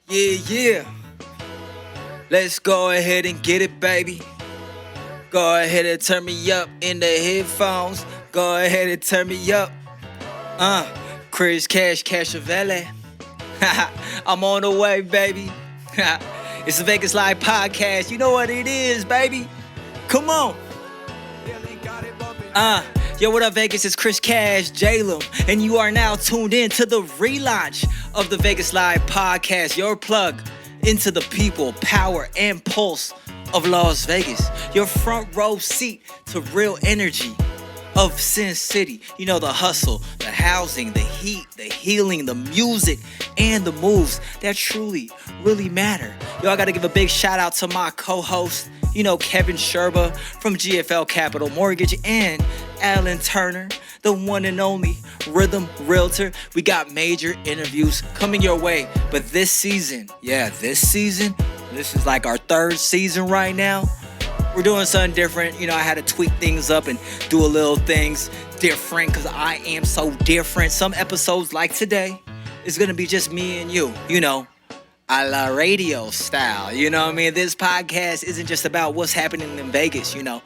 Yeah. Let's go ahead and get it, baby. Go ahead and turn me up in the headphones. Go ahead and turn me up. Chris Cash Jalem. I'm on the way, baby. It's the Vegas Live Podcast. You know what it is, baby. Come on. Yo, what up, Vegas? It's Chris Cash Jalem, and you are now tuned in to the relaunch of the Vegas Live Podcast, your plug into the people, power, and pulse of Las Vegas. Your front row seat to real energy of Sin City. You know, the hustle, the housing, the heat, the healing, the music, and the moves that truly, really matter. Yo, I gotta give a big shout out to my co-host, you know, Kevin Sherba from GFL Capital Mortgage, and Alan Turner, the one and only Rhythm Realtor. We got major interviews coming your way, but this season, this is like our third season right now. We're doing something different. You know, I had to tweak things up and do a little things different because I am so different. Some episodes like today is going to be just me and you know, a la radio style. You know what I mean? This podcast isn't just about what's happening in Vegas, you know.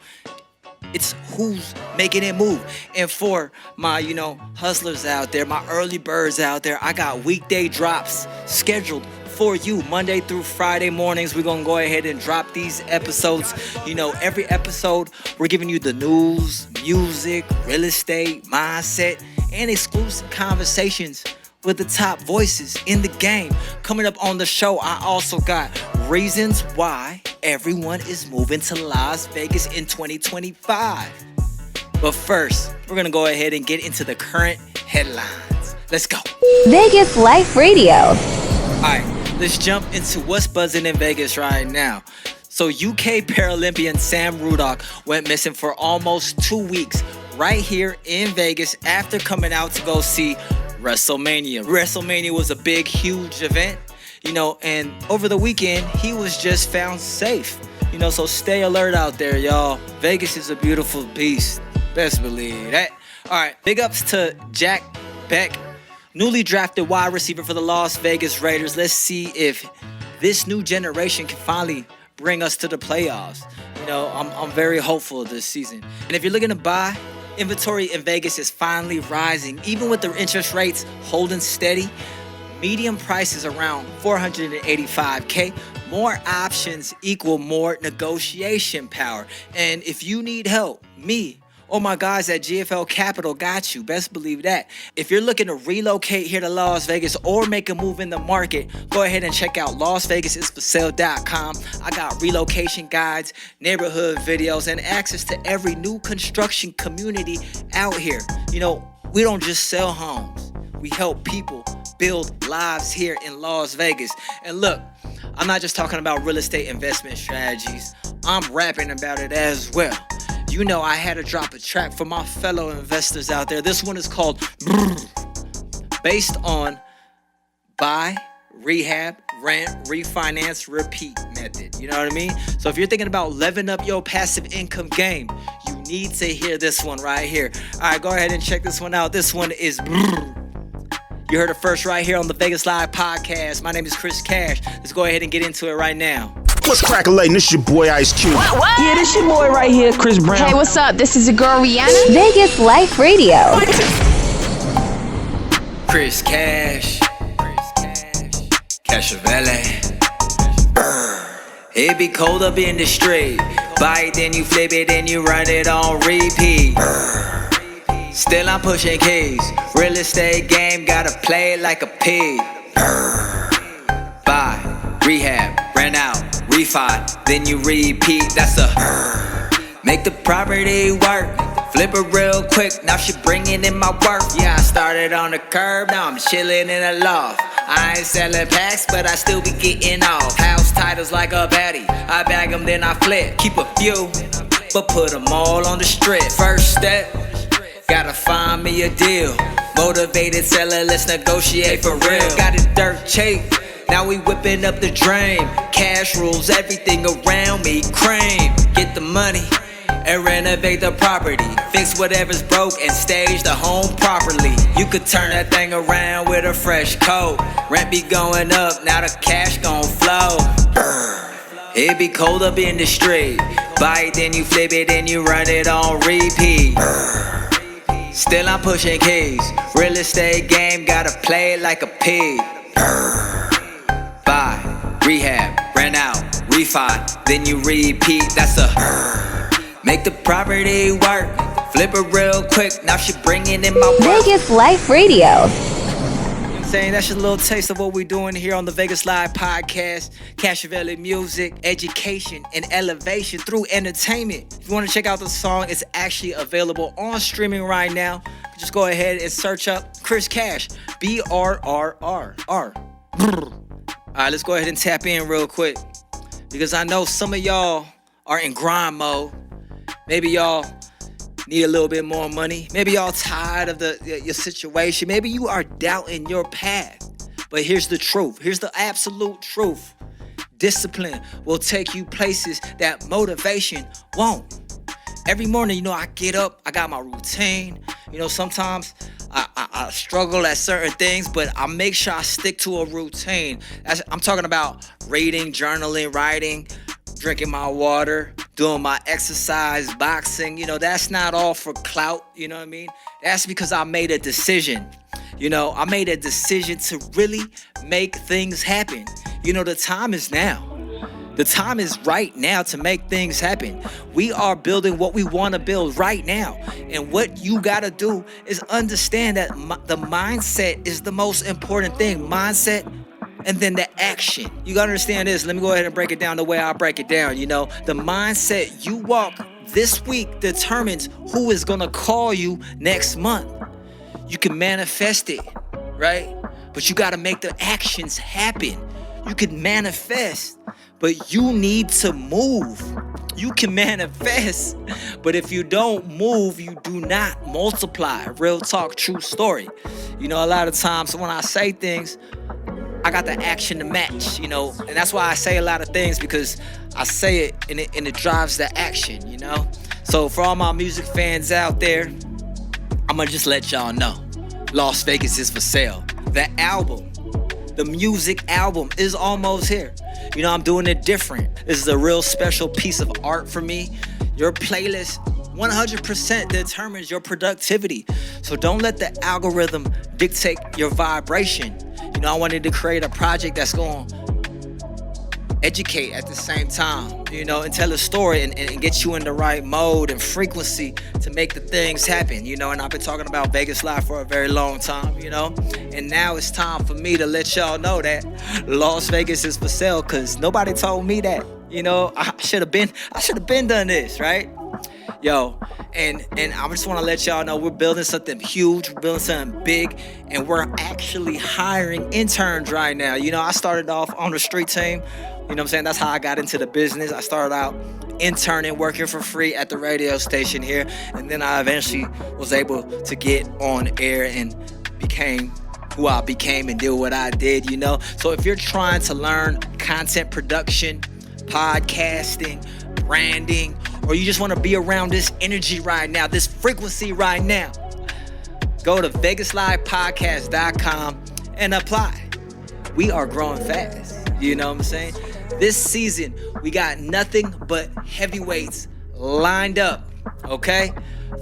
It's who's making it move. And for my, you know, hustlers out there, my early birds out there, I got weekday drops scheduled for you Monday through Friday mornings. We're going to go ahead and drop these episodes. You know, every episode, we're giving you the news, music, real estate, mindset, and exclusive conversations with the top voices in the game. Coming up on the show, I also got reasons why everyone is moving to Las Vegas in 2025. But first, we're going to go ahead and get into the current headlines. Let's go. Vegas Life Radio. All right, let's jump into what's buzzing in Vegas right now. So UK Paralympian Sam Ruddock went missing for almost 2 weeks right here in Vegas after coming out to go see WrestleMania. WrestleMania was a big, huge event, you know, and over the weekend, he was just found safe. You know, so stay alert out there, y'all. Vegas is a beautiful beast. Best believe that. All right, big ups to Jack Beck, newly drafted wide receiver for the Las Vegas Raiders. Let's see if this new generation can finally bring us to the playoffs. You know, I'm very hopeful this season. And if you're looking to buy, inventory in Vegas is finally rising. Even with the interest rates holding steady, median prices around $485K. More options equal more negotiation power. And if you need help, me or my guys at GFL Capital got you. Best believe that. If you're looking to relocate here to Las Vegas or make a move in the market, go ahead and check out LasVegasIsForSale.com. I got relocation guides, neighborhood videos, and access to every new construction community out here. You know, we don't just sell homes. We help people build lives here in Las Vegas. And look, I'm not just talking about real estate investment strategies. I'm rapping about it as well. You know, I had to drop a track for my fellow investors out there. This one is called BRRRR, based on buy, rehab, rent, refinance, repeat method. You know what I mean? So if you're thinking about leveling up your passive income game, you need to hear this one right here. All right, go ahead and check this one out. This one is BRRRR. You heard it first right here on the Vegas Live Podcast. My name is Chris Cash. Let's go ahead and get into it right now. What's crackalate? This your boy Ice Cube. What? Yeah, this your boy right here, Chris Brown. Hey, what's up? This is your girl Rihanna. Vegas Life Radio. Chris Cash. Cashavelle. It be cold up in the street. Buy it, then you flip it, then you run it on repeat. Still I'm pushing keys. Real estate game, gotta play it like a pig. Buy, rehab, rent out, refi, then you repeat. That's a make the property work. Flip it real quick, now she bringing in my work. Yeah, I started on the curb, now I'm chilling in a loft. I ain't selling packs, but I still be getting off. House titles like a baddie, I bag them, then I flip. Keep a few, but put them all on the strip. First step, gotta find me a deal. Motivated seller, let's negotiate for real. Got it dirt cheap, now we whipping up the drain. Cash rules everything around me, cream. Get the money, and renovate the property. Fix whatever's broke and stage the home properly. You could turn that thing around with a fresh coat. Rent be going up, now the cash gon' flow. It be cold up in the street. Buy it, then you flip it, then you run it on repeat. Still I'm pushing keys. Real estate game, gotta play it like a pig. Buy, rehab, rent out, refi, then you repeat. That's a make the property work. Flip it real quick, now she bringing in my work. Vegas Life Radio. Saying that's just a little taste of what we're doing here on the Vegas Live podcast. Cash Jalem music, education, and elevation through entertainment. If you want to check out the song, it's actually available on streaming right now. Just go ahead and search up Chris Cash, BRRRR. All right, let's go ahead and tap in real quick, because I know some of y'all are in grind mode. Maybe y'all need a little bit more money. Maybe y'all tired of your situation. Maybe you are doubting your path. But here's the truth. Here's the absolute truth. Discipline will take you places that motivation won't. Every morning, I get up, I got my routine. Sometimes I struggle at certain things, but I make sure I stick to a routine. I'm talking about reading, journaling, writing, drinking my water, doing my exercise, boxing. That's not all for clout, you know what I mean? That's because I made a decision. I made a decision to really make things happen. The time is now. The time is right now to make things happen. We are building what we want to build right now. And what you got to do is understand that the mindset is the most important thing. Mindset and then the action. You gotta understand this. Let me go ahead and break it down the way I break it down. The mindset you walk this week determines who is gonna call you next month. You can manifest it, right? But you gotta make the actions happen. You can manifest, but you need to move. You can manifest, but if you don't move, you do not multiply. Real talk, true story. A lot of times when I say things, I got the action to match, and that's why I say a lot of things, because I say it and it drives the action, So for all my music fans out there, I'm gonna just let y'all know, Las Vegas is for sale. The album, the music album is almost here. I'm doing it different. This is a real special piece of art for me. Your playlist 100% determines your productivity. So don't let the algorithm dictate your vibration. I wanted to create a project that's going to educate at the same time, and tell a story and get you in the right mode and frequency to make the things happen, and I've been talking about Vegas Live for a very long time, and now it's time for me to let y'all know that Las Vegas is for sale, because nobody told me that. I should have been done this, right? Yo, and I just want to let y'all know we're building something huge, we're building something big, and we're actually hiring interns right now. I started off on the street team, that's how I got into the business. I started out interning, working for free at the radio station here, and then I eventually was able to get on air and became who I became and did what I did, So if you're trying to learn content production, podcasting, branding, or you just want to be around this energy right now, this frequency right now, go to VegasLivePodcast.com and apply. We are growing fast. You know what I'm saying? This season, we got nothing but heavyweights lined up, okay?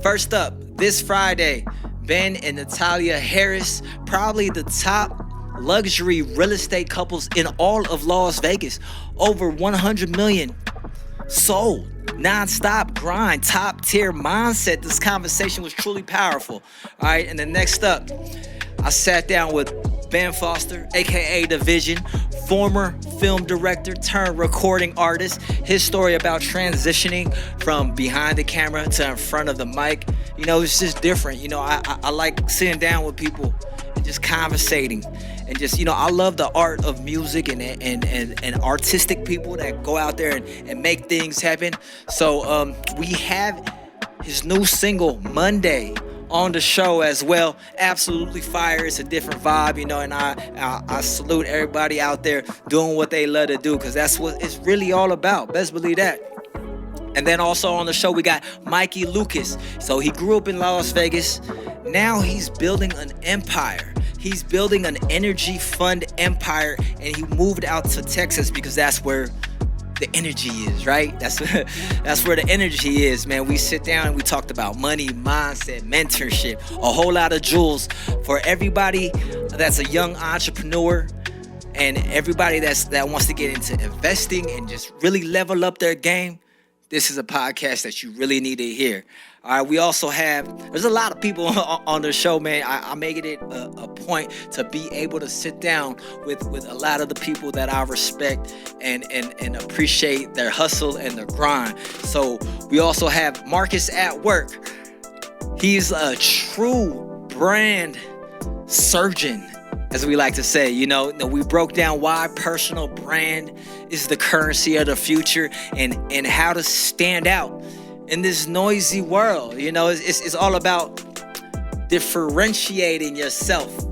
First up, this Friday, Ben and Natalia Harris, probably the top luxury real estate couples in all of Las Vegas. Over 100 million sold. Non-stop grind, top tier mindset. This conversation was truly powerful. All right, and then next up, I sat down with Ben Foster, aka The Vision, former film director turned recording artist. His story about transitioning from behind the camera to in front of the mic. It's just different. I like sitting down with people and just conversating. And just, I love the art of music and artistic people that go out there and make things happen. So we have his new single, Monday, on the show as well. Absolutely fire. It's a different vibe, and I salute everybody out there doing what they love to do, because that's what it's really all about. Best believe that. And then also on the show, we got Mikey Lucas. So he grew up in Las Vegas. Now he's building an empire. He's building an energy fund empire, and he moved out to Texas because that's where the energy is, right? That's where the energy is, man. We sit down and we talked about money, mindset, mentorship, a whole lot of jewels for everybody that's a young entrepreneur and everybody that wants to get into investing and just really level up their game. This is a podcast that you really need to hear. All right, we also there's a lot of people on the show, man. I make it a point to be able to sit down with a lot of the people that I respect and appreciate their hustle and their grind. So we also have Marcus at work. He's a true brand surgeon, as we like to say. You know, we broke down why personal brand is the currency of the future and how to stand out in this noisy world. You know, it's all about differentiating yourself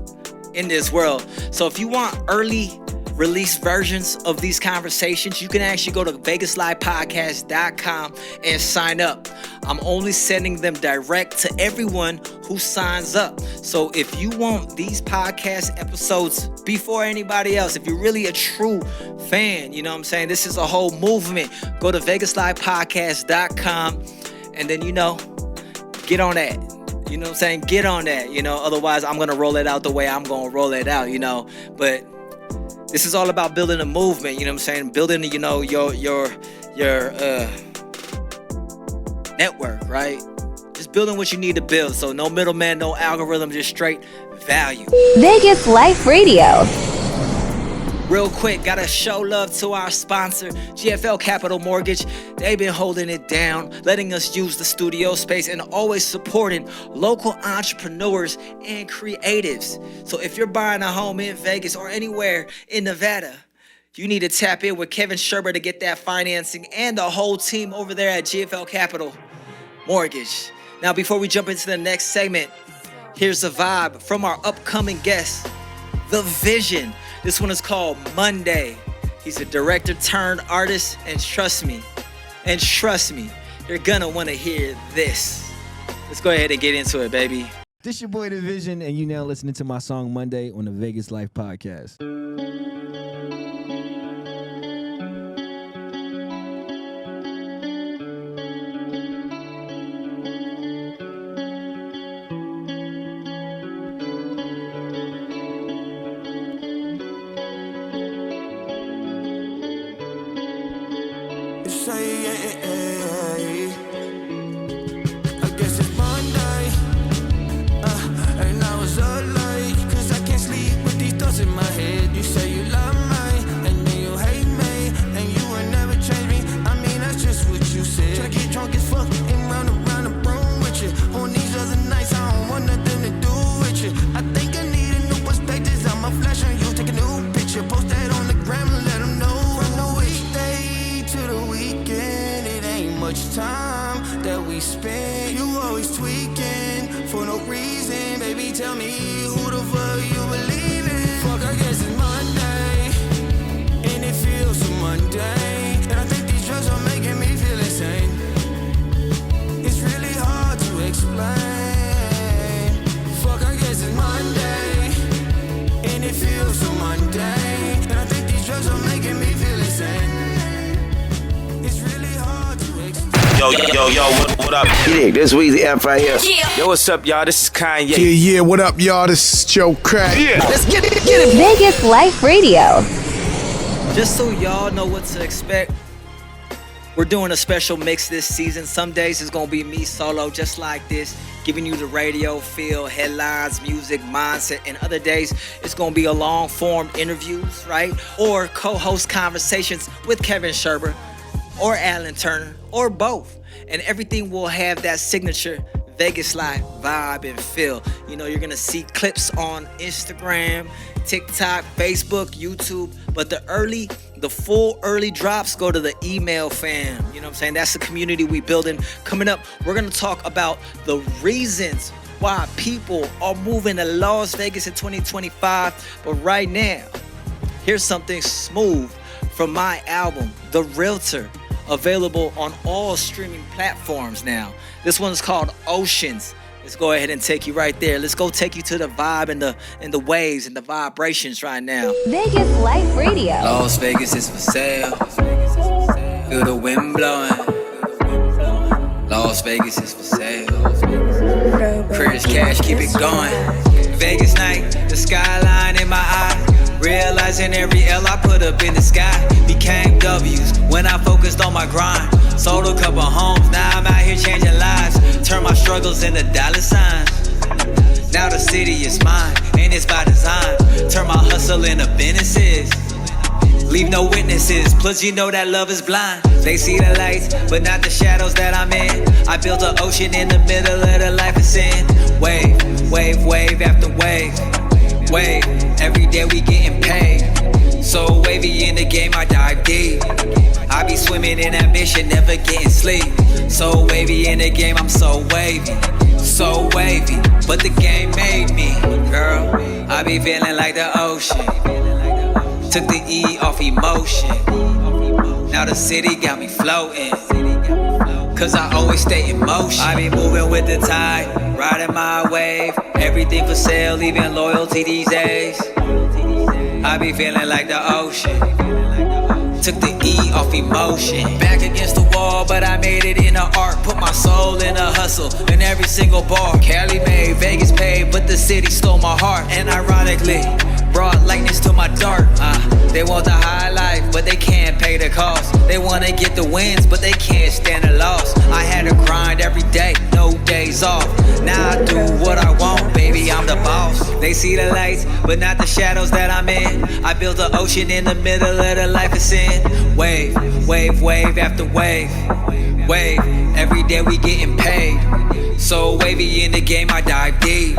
in this world. So if you want early release versions of these conversations, you can actually go to vegaslivepodcast.com and sign up. I'm only sending them direct to everyone who signs up. So if you want these podcast episodes before anybody else, if you're really a true fan, you know what I'm saying? This is a whole movement. Go to vegaslivepodcast.com and then, get on that. You know what I'm saying? Get on that, otherwise I'm going to roll it out the way I'm going to roll it out, but this is all about building a movement, you know what I'm saying? Building, your network, right? Just building what you need to build. So no middleman, no algorithm, just straight value. Vegas Life Radio. Real quick, gotta show love to our sponsor, GFL Capital Mortgage. They've been holding it down, letting us use the studio space and always supporting local entrepreneurs and creatives. So if you're buying a home in Vegas or anywhere in Nevada, you need to tap in with Kevin Sherber to get that financing and the whole team over there at GFL Capital Mortgage. Now, before we jump into the next segment, here's a vibe from our upcoming guest, The Vision. This one is called Monday. He's a director turned artist, and trust me, you're gonna wanna hear this. Let's go ahead and get into it, baby. This your boy The Vision, and you now listening to my song Monday on the Vegas Life Podcast. Yo, what up? Yeah, this Weezy F right here. Yo, what's up, y'all? This is Kanye. Yeah, what up, y'all? This is Joe Crack. Yeah. Let's get it. Vegas Life Radio. Just so y'all know what to expect, we're doing a special mix this season. Some days it's gonna be me solo, just like this, giving you the radio feel, headlines, music, mindset, and other days it's gonna be a long form interviews, right? Or co-host conversations with Kevin Sherber or Alan Turner or both. And everything will have that signature Vegas Life vibe and feel. You're gonna see clips on Instagram, TikTok, Facebook, YouTube, but the full early drops go to the email fam. You know what I'm saying? That's the community we building. Coming up, we're gonna talk about the reasons why people are moving to Las Vegas in 2025. But right now, here's something smooth from my album, The Realtor, available on all streaming platforms now. This one's called Oceans. Let's go ahead and take you right there. Let's go take you to the vibe and the waves and the vibrations right now. Vegas Life Radio. Las Vegas is for sale. Feel the wind blowing. Las Vegas is for sale. Chris Cash, keep it going. Vegas night, the skyline in my eye. Realizing every L I put up in the sky became W's when I focused on my grind. Sold a couple homes, now I'm out here changing lives. Turn my struggles into dollar signs. Now the city is mine, and it's by design. Turn my hustle into businesses. Leave no witnesses, plus you know that love is blind. They see the lights, but not the shadows that I'm in. I built an ocean in the middle of the life of sin. Wave, wave, wave after wave. Wave, every day we getting paid. So wavy in the game, I dive deep. I be swimming in ambition, never getting sleep. So wavy in the game, I'm so wavy. So wavy, but the game made me. Girl, I be feeling like the ocean. Took the E off emotion. Now the city got me floating. Cause I always stay in motion. I be moving with the tide, riding my wave. Everything for sale, leaving loyalty these days. I be feeling like the ocean. Took the E off emotion. Back against the wall, but I made it in the art. Put my soul in a hustle, in every single bar. Cali made, Vegas paid, but the city stole my heart. And ironically, brought lightness to my dark. They want the high life, but they can't pay the cost. They wanna get the wins, but they can't stand the loss. I had to grind every day, no days off. Now I do what I want, baby, I'm the boss. They see the lights, but not the shadows that I'm in. I built an ocean in the middle of the life of sin. Wave, wave, wave after wave. Wave, every day we getting paid. So wavy in the game, I dive deep.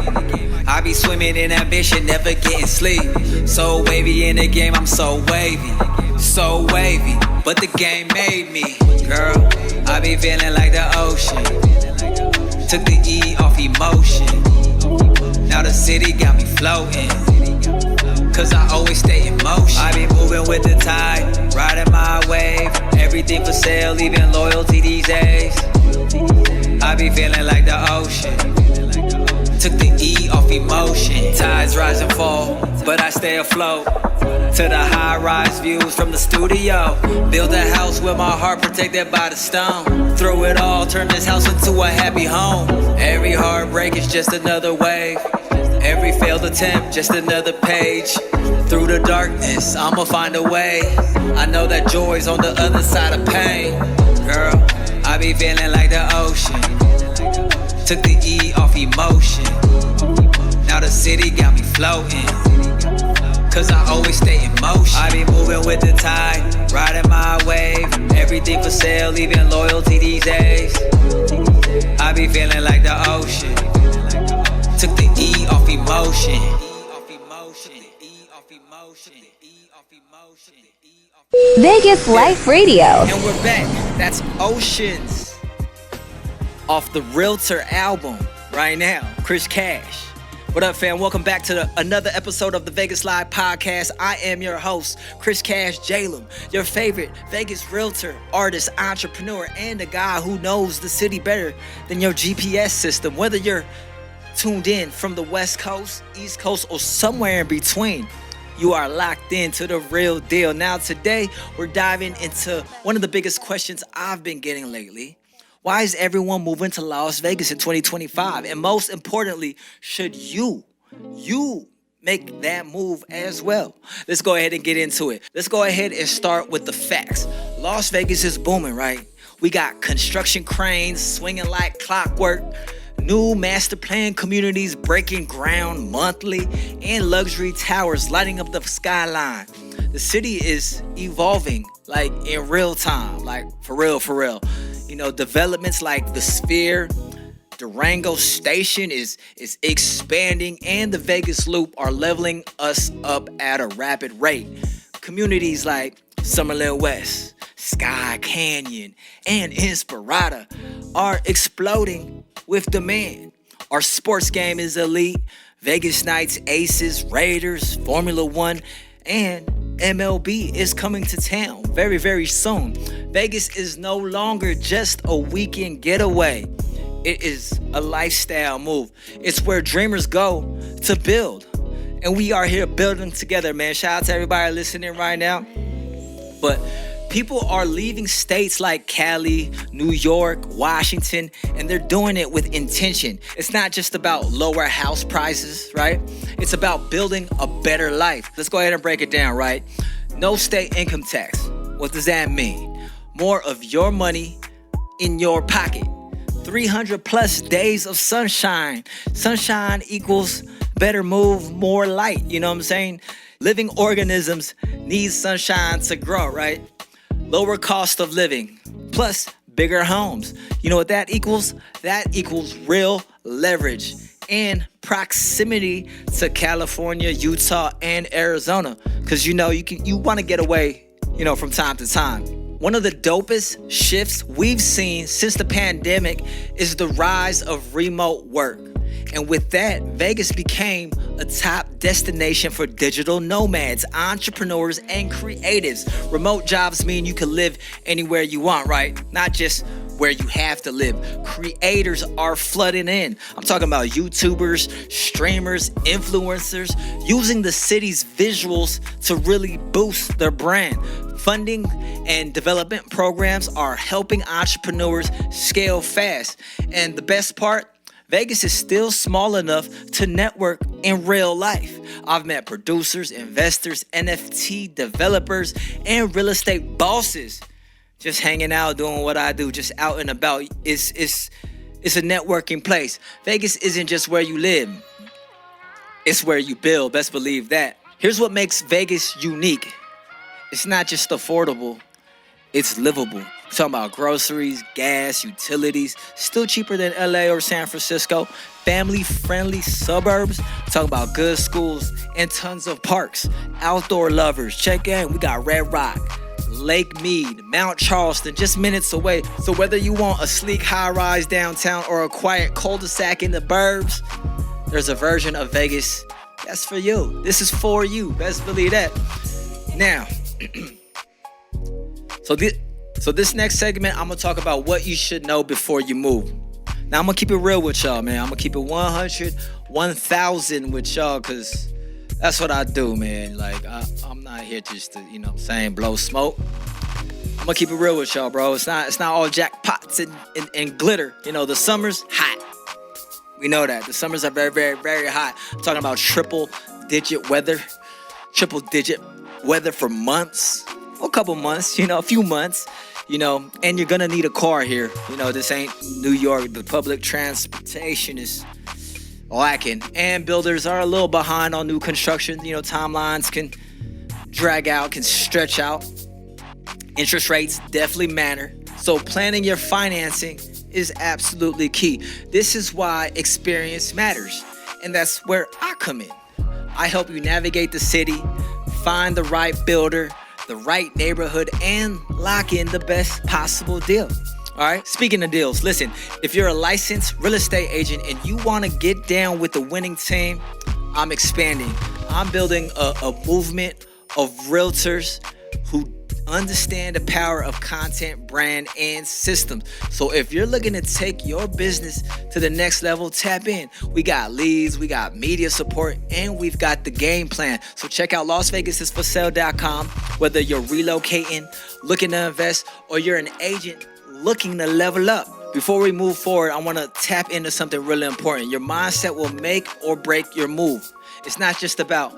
I be swimming in ambition, never getting sleep. So wavy in the game, I'm so wavy. So wavy, but the game made me. Girl, I be feeling like the ocean. Took the E off emotion. Now the city got me floating. Cause I always stay in motion. I be moving with the tide, riding my wave. Everything for sale, leaving loyalty these days. I be feeling like the ocean. Took the E off emotion. Tides rise and fall, but I stay afloat. To the high-rise views from the studio. Build a house with my heart protected by the stone. Through it all, turn this house into a happy home. Every heartbreak is just another wave. Every failed attempt, just another page. Through the darkness, I'ma find a way. I know that joy's on the other side of pain. Girl, I be feeling like the ocean. Took the E off emotion. Now the city got me floating. Cause I always stay in motion. I be moving with the tide, riding my wave. Everything for sale, leaving loyalty these days. I be feeling like the ocean. Took the E off emotion. Vegas Life Radio. And we're back. That's Oceans off the Realtor album right now. Chris Cash. What up, fam? Welcome back to another episode of the Vegas Live Podcast. I am your host, Chris Cash Jalem, your favorite Vegas realtor, artist, entrepreneur, and the guy who knows the city better than your GPS system. Whether you're tuned in from the West Coast, East Coast, or somewhere in between, you are locked into the real deal. Now, today, we're diving into one of the biggest questions I've been getting lately. Why is everyone moving to Las Vegas in 2025? And most importantly, should you make that move as well? Let's go ahead and get into it. Let's go ahead and start with the facts. Las Vegas is booming, right? We got construction cranes swinging like clockwork, new master plan communities breaking ground monthly, and luxury towers lighting up the skyline. The city is evolving like in real time, like for real. You know, developments like the Sphere, Durango Station is expanding, and the Vegas Loop are leveling us up at a rapid rate. Communities like Summerlin West, Skye Canyon, and Inspirada are exploding with demand. Our sports game is elite. Vegas Knights, Aces, Raiders, Formula One, and MLB is coming to town very, very soon. Vegas is no longer just a weekend getaway. It is a lifestyle move. It's where dreamers go to build. And we are here building together, man. Shout out to everybody listening right now. But people are leaving states like Cali, New York, Washington, and they're doing it with intention. It's not just about lower house prices, right? It's about building a better life. Let's go ahead and break it down, right? No state income tax. What does that mean? More of your money in your pocket. 300 plus days of sunshine. Sunshine equals better move, more light. You know what I'm saying? Living organisms need sunshine to grow, right? Lower cost of living, plus bigger homes. You know what that equals? That equals real leverage and proximity to California, Utah, and Arizona. Because you want to get away, from time to time. One of the dopest shifts we've seen since the pandemic is the rise of remote work. And with that, Vegas became a top destination for digital nomads, entrepreneurs, and creatives. Remote jobs mean you can live anywhere you want, right? Not just where you have to live. Creators are flooding in. I'm talking about YouTubers, streamers, influencers, using the city's visuals to really boost their brand. Funding and development programs are helping entrepreneurs scale fast. And the best part, Vegas is still small enough to network in real life. I've met producers, investors, NFT developers, and real estate bosses just hanging out, doing what I do, just out and about. It's a networking place. Vegas isn't just where you live. It's where you build. Best believe that. Here's what makes Vegas unique. It's not just affordable, it's livable. We're talking about groceries, gas, utilities, still cheaper than LA or San Francisco. Family-friendly suburbs. We're talking about good schools and tons of parks. Outdoor lovers, check in. We got Red Rock, Lake Mead, Mount Charleston, just minutes away. So whether you want a sleek high-rise downtown or a quiet cul-de-sac in the burbs, there's a version of Vegas that's for you. This is for you. Best believe that. Now, so this next segment, I'm going to talk about what you should know before you move. Now, I'm going to keep it real with y'all, man. I'm going to keep it 100, 1,000 with y'all because that's what I do, man. Like, I'm not here just to, blow smoke. I'm going to keep it real with y'all, bro. It's not all jackpots and glitter. The summer's hot. We know that. The summers are very, very, very hot. I'm talking about triple-digit weather for months. A couple months, a few months, and you're gonna need a car here. This ain't New York. The public transportation is lacking, and builders are a little behind on new construction. Timelines can drag out, can stretch out. Interest rates definitely matter. So planning your financing is absolutely key. This is why experience matters, and that's where I come in. I help you navigate the city, find the right builder, the right neighborhood, and lock in the best possible deal. All right. Speaking of deals, listen, if you're a licensed real estate agent and you want to get down with the winning team, I'm expanding. I'm building a movement of realtors who understand the power of content, brand, and systems. So if you're looking to take your business to the next level, tap in. We got leads, we got media support, and we've got the game plan. So check out LasVegasIsForSale.com. Whether you're relocating, looking to invest, or you're an agent looking to level up. Before we move forward, I want to tap into something really important. Your mindset will make or break your move. It's not just about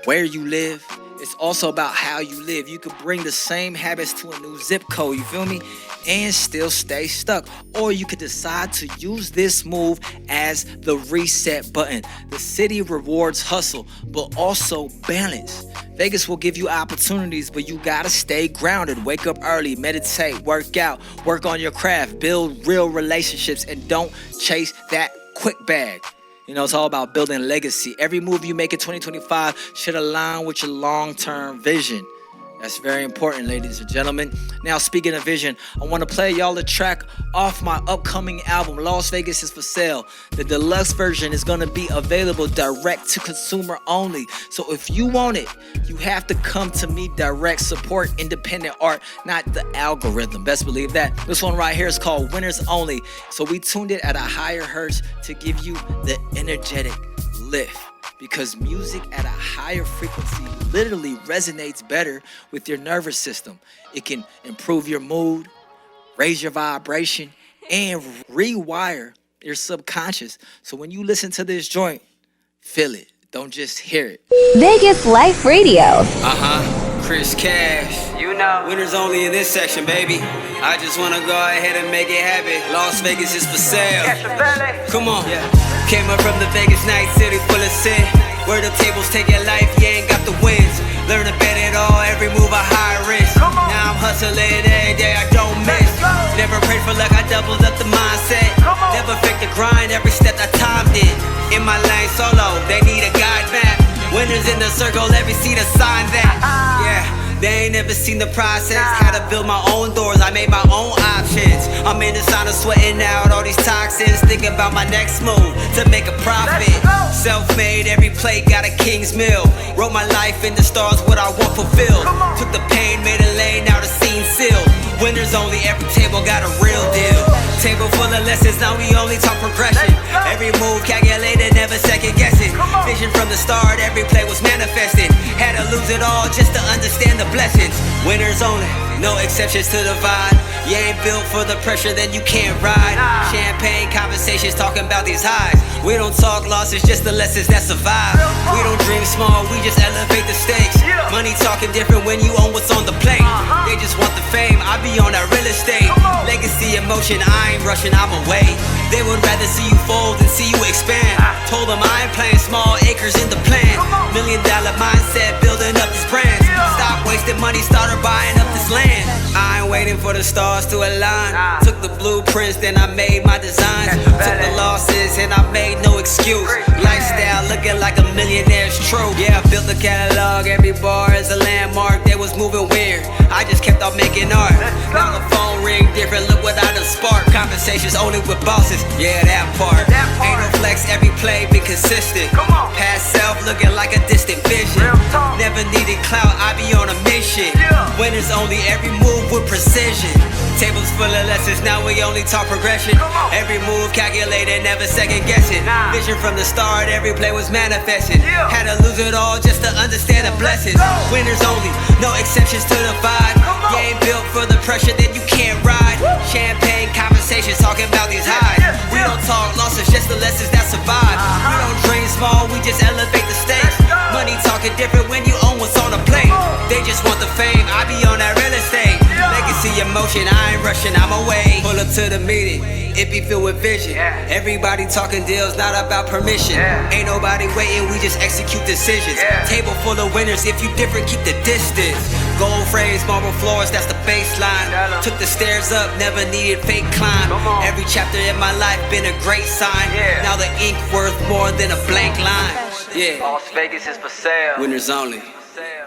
where you live. It's also about how you live. You could bring the same habits to a new zip code, you feel me? And still stay stuck. Or you could decide to use this move as the reset button. The city rewards hustle, but also balance. Vegas will give you opportunities, but you gotta stay grounded. Wake up early, meditate, work out, work on your craft, build real relationships, and don't chase that quick bag. It's all about building legacy. Every move you make in 2025 should align with your long-term vision. That's very important, ladies and gentlemen. Now, speaking of vision, I want to play y'all a track off my upcoming album, Las Vegas is for Sale. The deluxe version is going to be available direct to consumer only. So if you want it, you have to come to me direct. Support independent art, not the algorithm. Best believe that. This one right here is called Winners Only. So we tuned it at a higher hertz to give you the energetic lift. Because music at a higher frequency literally resonates better with your nervous system. It can improve your mood, raise your vibration, and rewire your subconscious. So when you listen to this joint, feel it. Don't just hear it. Vegas Life Radio. Chris Cash. You know. Winners only in this section, baby. I just wanna go ahead and make it happen. Las Vegas is for sale. Come on. Yeah. Came up from the Vegas night city full of sin. Where the tables take your life, you ain't got the wins. Learn to bet it all, every move a high risk. Now I'm hustling every day, I don't miss. Never prayed for luck, I doubled up the mindset. Never faked the grind, every step I timed it. In my lane solo, they need a guide map. Winners in the circle, every seat assign that. Yeah. They ain't never seen the process. Had to build my own doors, I made my own options. I'm in the sauna sweating out all these toxins. Thinking about my next move to make a profit. Self-made, every plate got a king's meal. Wrote my life in the stars, what I want fulfilled. Took the pain, made a lane, now the scene sealed. Winners only, every table got a real deal. Table full of lessons, now we only talk progression. Every move calculated, never second guessing. Vision from the start, every play was manifested. Had to lose it all just to understand the blessings. Winners only, no exceptions to the vibe. You ain't built for the pressure, then you can't ride. Champagne conversations talking about these highs. We don't talk losses, just the lessons that survive. We don't dream small, we just elevate the stakes. Money talking different when you own what's on the plate. They just want the fame, I be on that real estate. Legacy emotion, I ain't rushing, I'm away. They would rather see you fold than see you expand. Told them I ain't playing small, acres in the plan. $1 million mindset, building up these brands. Stop wasting money, started buying up this land. I ain't waiting for the stars to align. Took the blueprints, then I made my designs. Took the losses, and I made no excuse. Lifestyle looking like a millionaire's true. Yeah, I built the catalog, every bar is a landmark. They was moving weird, I just kept on making art. Now the phone ring different, look what I done sparked. Conversations only with bosses, yeah, that part. Ain't no flex, every play been consistent. Past self looking like a distant vision. Never needed clout, I be on a mission. Winners only, every move with precision. Tables full of lessons, now we only talk progression. Every move calculated, never second guessing. Vision from the start, every play was manifested. Had to lose it all just to understand the blessings. Winners only, no exceptions to the vibe. You ain't built for the pressure, then you can't ride. Champagne conversations talking about these highs. We don't talk losses, just the lessons that survive. We don't dream small, we just elevate the stakes. Money talking different when you own what's on the plate. They just want the fame, I be on that real estate. Legacy emotion, I ain't rushing, I'm away. Pull up to the meeting, it be filled with vision. Everybody talking deals, not about permission. Ain't nobody waiting, we just execute decisions. Table full of winners, if you different, keep the distance. Gold frames, marble floors, that's the baseline. Took the stairs up, never needed fake climb. Every chapter in my life been a great sign. Now the ink worth more than a blank line. Yeah, Las Vegas is for sale. winners only.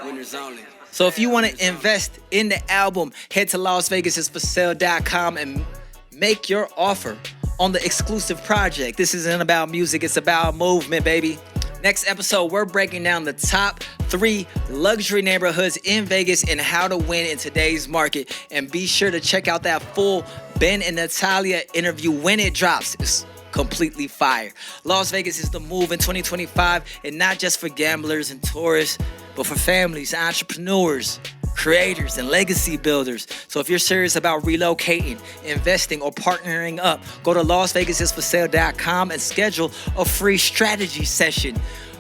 Winners only. So if you want to invest in the album, head to LasVegasIsForSale.com and make your offer on the exclusive project. This isn't about music, it's about movement, baby. Next episode, we're breaking down the top 3 luxury neighborhoods in Vegas and how to win in today's market. And be sure to check out that full Ben and Natalia interview when it drops. It's completely fire. Las Vegas is the move in 2025, and not just for gamblers and tourists, but for families, entrepreneurs, creators, and legacy builders. So if you're serious about relocating, investing, or partnering up, go to LasVegasIsForSale.com and schedule a free strategy session.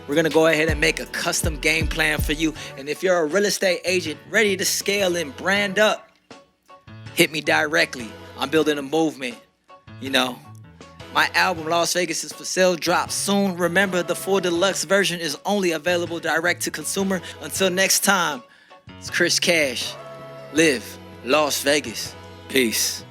We're gonna go ahead and make a custom game plan for you. And if you're a real estate agent ready to scale and brand up, hit me directly. I'm building a movement, you know. My album, Las Vegas is for Sale, drops soon. Remember, the full deluxe version is only available direct to consumer. Until next time, it's Chris Cash. Live Las Vegas. Peace.